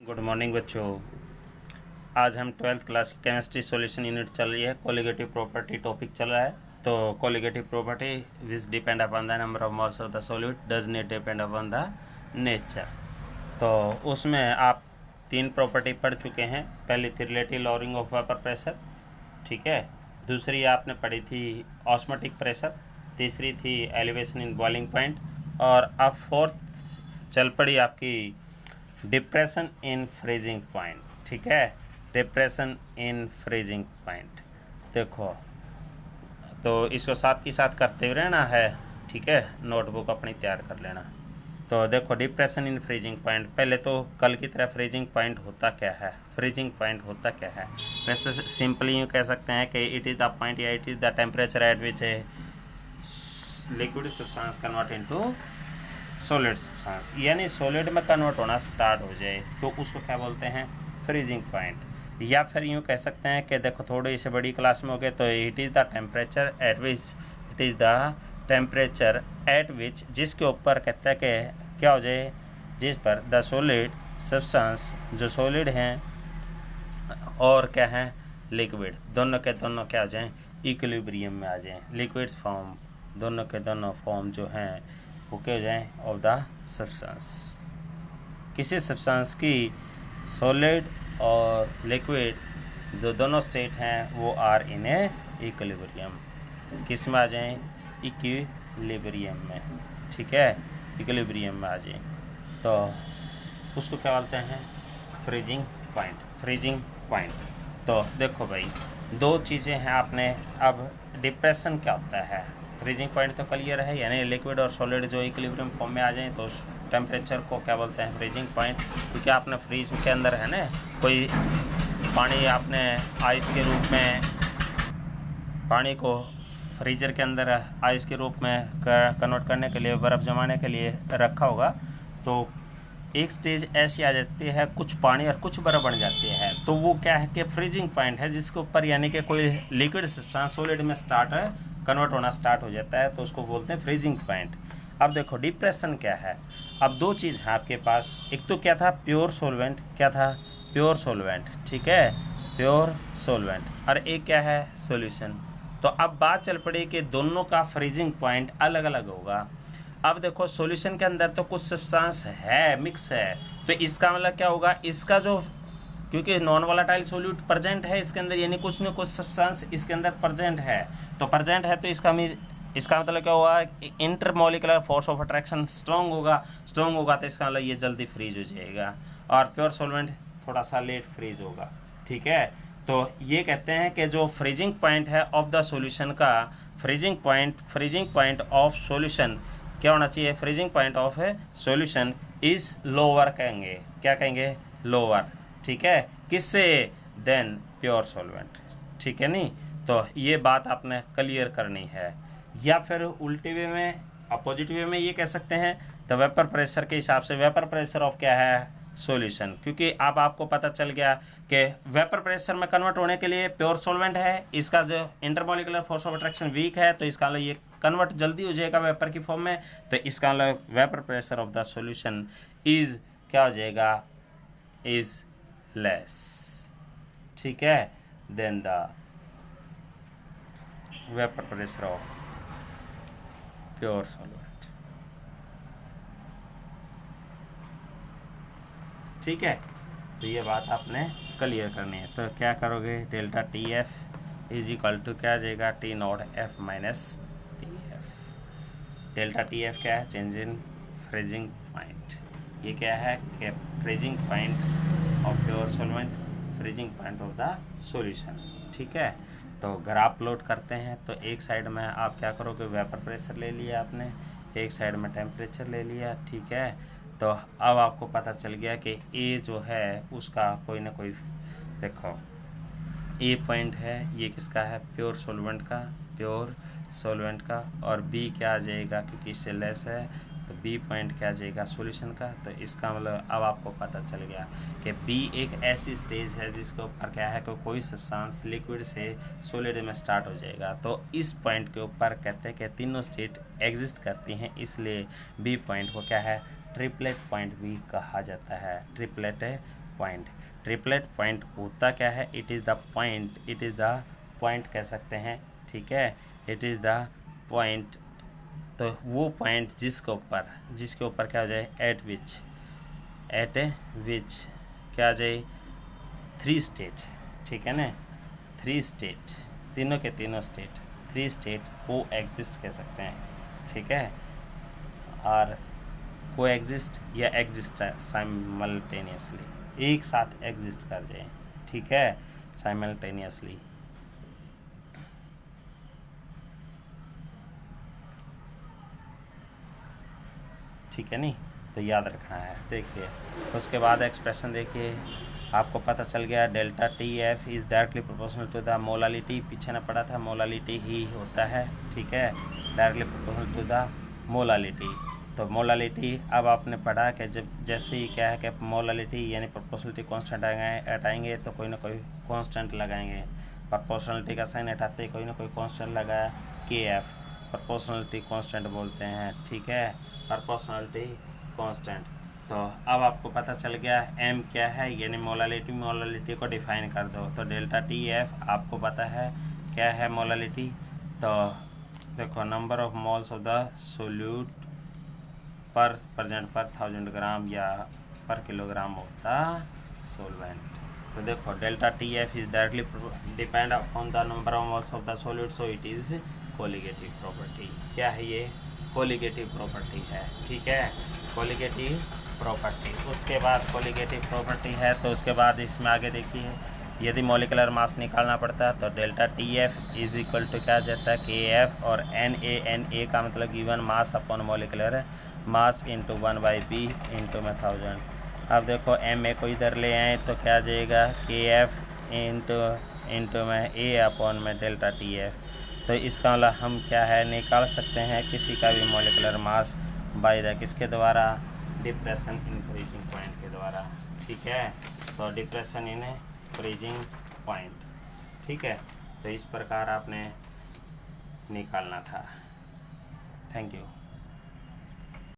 Good morning बच्चों। आज हम 12th क्लास की केमिस्ट्री सॉल्यूशन यूनिट चल रही है। कोलिगेटिव प्रॉपर्टी टॉपिक चल रहा है। तो colligative property which depend upon the number of moles of the solute does not depend upon the nature. तो उसमें आप 3 प्रॉपर्टी पढ़ चुके हैं। पहली थी relative lowering of vapour pressure, ठीक है। दूसरी आपने पढ़ी थी ऑस्मोटिक प्रेशर। तीसरी थी एलिवेशन इन बॉइलिंग पॉइंट। और अब फोर्थ चल पड़ी आपकी डिप्रेशन इन फ्रीजिंग पॉइंट, ठीक है। डिप्रेशन इन फ्रीजिंग पॉइंट देखो, तो इसको साथ की साथ करते हुए रहना है, ठीक है। नोटबुक अपनी तैयार कर लेना। तो देखो डिप्रेशन इन फ्रीजिंग पॉइंट, पहले तो कल की तरह फ्रीजिंग पॉइंट होता क्या है। फ्रीजिंग पॉइंट होता क्या है, वैसे सिंपली यूँ कह सकते हैं कि इट इज़ द पॉइंट या it is the temperature at which a liquid substance convert into solid substance, यानी सॉलिड में कन्वर्ट होना स्टार्ट हो जाए तो उसको क्या बोलते हैं, फ्रीजिंग पॉइंट। या फिर यूँ कह सकते हैं कि देखो थोड़ी सी बड़ी क्लास में हो गए तो it is the temperature at which, it is the temperature at विच, जिसके ऊपर कहते हैं कि क्या हो जाए, जिस पर द सॉलिड सब्सटेंस, जो सॉलिड हैं और क्या है लिक्विड, दोनों के दोनों क्या हो जाएँ, इक्विलिब्रियम में आ जाएँ। लिक्विड्स फॉर्म, दोनों के दोनों फॉर्म जो हैं वो क्या हो जाए, ऑफ द सब्सटेंस। किसी सब्सटेंस की सॉलिड और लिक्विड जो दोनों स्टेट हैं वो आर इन ए इक्विलिब्रियम, किस में आ जाएं, इक्विलिब्रियम में, ठीक है। इक्विलिब्रियम में आ जाएं तो उसको क्या बोलते हैं, फ्रीजिंग पॉइंट। फ्रीजिंग पॉइंट तो देखो भाई दो चीज़ें हैं आपने। अब डिप्रेशन क्या होता है, फ्रीजिंग पॉइंट तो क्लियर है, यानी लिक्विड और सॉलिड जो इक्विलिब्रियम फॉर्म में आ जाएं तो उस टेम्परेचर को क्या बोलते हैं, फ्रीजिंग पॉइंट। क्योंकि आपने फ्रीज के अंदर है ना, कोई पानी आपने आइस के रूप में, पानी को फ्रीजर के अंदर आइस के रूप में कन्वर्ट करने के लिए, बर्फ़ जमाने के लिए रखा होगा, तो एक स्टेज ऐसी आ जाती है कुछ पानी और कुछ बर्फ़ बन जाती है, तो वो क्या है कि फ्रीजिंग पॉइंट है, जिसके ऊपर यानी कि कोई लिक्विड सब्सटेंस सॉलिड में कन्वर्ट होना स्टार्ट हो जाता है, तो उसको बोलते हैं फ्रीजिंग पॉइंट। अब देखो डिप्रेशन क्या है। अब दो चीज़ है आपके पास, एक तो क्या था प्योर सॉल्वेंट, क्या था प्योर सॉल्वेंट, ठीक है, प्योर सॉल्वेंट, और एक क्या है सॉल्यूशन। तो अब बात चल पड़ी कि दोनों का फ्रीजिंग पॉइंट अलग अलग होगा। अब देखो सॉल्यूशन के अंदर तो कुछ सब्सटेंस है, मिक्स है, तो इसका मतलब क्या होगा, इसका जो, क्योंकि नॉन वोलेटाइल सॉल्यूट प्रेजेंट है इसके अंदर, यानी कुछ न कुछ सब्सटेंस इसके अंदर प्रेजेंट है, तो प्रेजेंट है तो इसका मतलब क्या हुआ, intermolecular force of attraction strong होगा तो इसका मतलब ये जल्दी फ्रीज हो जाएगा, और प्योर सॉल्वेंट थोड़ा सा लेट फ्रीज होगा, ठीक है। तो ये कहते हैं कि जो फ्रीजिंग पॉइंट है ऑफ द सॉल्यूशन का, फ्रीजिंग पॉइंट ऑफ सॉल्यूशन क्या होना चाहिए, freezing point of A solution is lower, कहेंगे क्या कहेंगे, लोअर, ठीक है, किससे, देन प्योर सॉल्वेंट, ठीक है। नहीं तो ये बात आपने क्लियर करनी है। या फिर उल्टे वे में, अपोजिट वे में ये कह सकते हैं, तो वेपर प्रेशर के हिसाब से वेपर प्रेशर ऑफ क्या है, सॉल्यूशन, क्योंकि अब आपको पता चल गया कि वेपर प्रेशर में कन्वर्ट होने के लिए प्योर सॉल्वेंट है, इसका जो intermolecular force of attraction weak है, तो इसका मतलब ये कन्वर्ट जल्दी हो जाएगा वेपर की फॉर्म में, तो इसका मतलब vapour pressure of the solution is क्या हो जाएगा, इज लेस, ठीक है, then the vapour pressure of pure solvent, ठीक है। तो ये बात आपने क्लियर करनी है। तो क्या करोगे, delta T F is equal to क्या आ जाएगा, T nought F minus T F. Delta T F क्या है, चेंज इन फ्रीजिंग पॉइंट। ये क्या है कि freezing point of pure solvent, freezing point of the solution, ठीक है। तो ग्राफ प्लॉट करते हैं, तो एक साइड में आप क्या करोगे, वेपर प्रेशर ले लिया आपने, एक साइड में टेम्परेचर ले लिया, ठीक है। तो अब आपको पता चल गया कि ए जो है उसका कोई ना कोई, देखो ए पॉइंट है, ये किसका है, प्योर सॉल्वेंट का, और बी क्या आ जाएगा, क्योंकि इससे लेस है तो बी पॉइंट क्या आ जाएगा, सॉल्यूशन का। तो इसका मतलब अब आपको पता चल गया कि बी एक ऐसी स्टेज है जिसके ऊपर क्या है कि कोई सब्सटेंस लिक्विड से सॉलिड में स्टार्ट हो जाएगा, तो इस पॉइंट के ऊपर कहते हैं कि तीनों स्टेट एग्जिस्ट करती हैं, इसलिए बी पॉइंट को क्या है, ट्रिपलेट पॉइंट भी कहा जाता है, ट्रिपलेट पॉइंट। ट्रिपलेट पॉइंट होता क्या है, इट इज़ द पॉइंट कह सकते हैं, ठीक है, इट इज़ द पॉइंट। तो वो पॉइंट जिसके ऊपर क्या हो जाए, एट विच क्या आ जाए, 3 स्टेट, ठीक है ना, 3 स्टेट, तीनों के तीनों स्टेट, 3 स्टेट को एग्जिस्ट कह सकते हैं, ठीक है, और को एग्जिस्ट या एग्जिस्ट साइमल्टेनियसली, एक साथ एग्जिस्ट कर जाए, ठीक है, साइमल्टेनियसली। ठीक है नहीं, तो याद रखना है। देखिए उसके बाद एक्सप्रेशन देखिए, आपको पता चल गया delta T F is directly proportional to the molality, पीछे ना पढ़ा था मोलालिटी ही होता है, ठीक है, directly proportional to the molality. तो मोलालिटी अब आपने पढ़ा कि जब जैसे ही क्या है कि मोलालिटी यानी प्रोपोर्शनलिटी कांस्टेंट हटाएंगे तो कोई ना कोई कांस्टेंट लगाएंगे, प्रोपोर्शनलिटी का साइन हटाते ही कोई ना कोई कांस्टेंट लगाया, के एफ प्रोपोर्शनलिटी कांस्टेंट बोलते हैं, ठीक है, प्रोपोर्शनलिटी कांस्टेंट। तो अब आपको पता चल गया एम क्या है, यानी मोलालिटी को डिफाइन कर दो। तो डेल्टा टी एफ आपको पता है क्या है मोलालिटी, तो देखो number of moles of the solute पर प्रेजेंट पर 1000 ग्राम या पर किलोग्राम ऑफ द सोलवेंट। तो देखो delta T F is directly depend upon the number of moles of the solute, so it is colligative property. क्या है ये, कोलिगेटिव प्रॉपर्टी है, ठीक है, कोलिगेटिव प्रॉपर्टी। उसके बाद कोलिगेटिव प्रॉपर्टी है तो उसके बाद इसमें आगे देखिए, यदि मॉलिकुलर मास निकालना पड़ता है तो delta T F is equal to क्या जाता है, के एफ, और एन ए का मतलब given mass upon molecular mass into 1/b into में 1000। अब देखो एम ए को इधर ले आए तो क्या आ जाएगा, के एफ इंटू में ए अपॉन में डेल्टा टी एफ। तो इसका मतलब हम क्या है निकाल सकते हैं किसी का भी मॉलिकुलर मास बाय द किसके द्वारा, डिप्रेशन इन फ्रीजिंग पॉइंट के द्वारा, ठीक है, तो डिप्रेशन इन फ्रीजिंग पॉइंट, ठीक है। तो इस प्रकार आपने निकालना था। Thank you.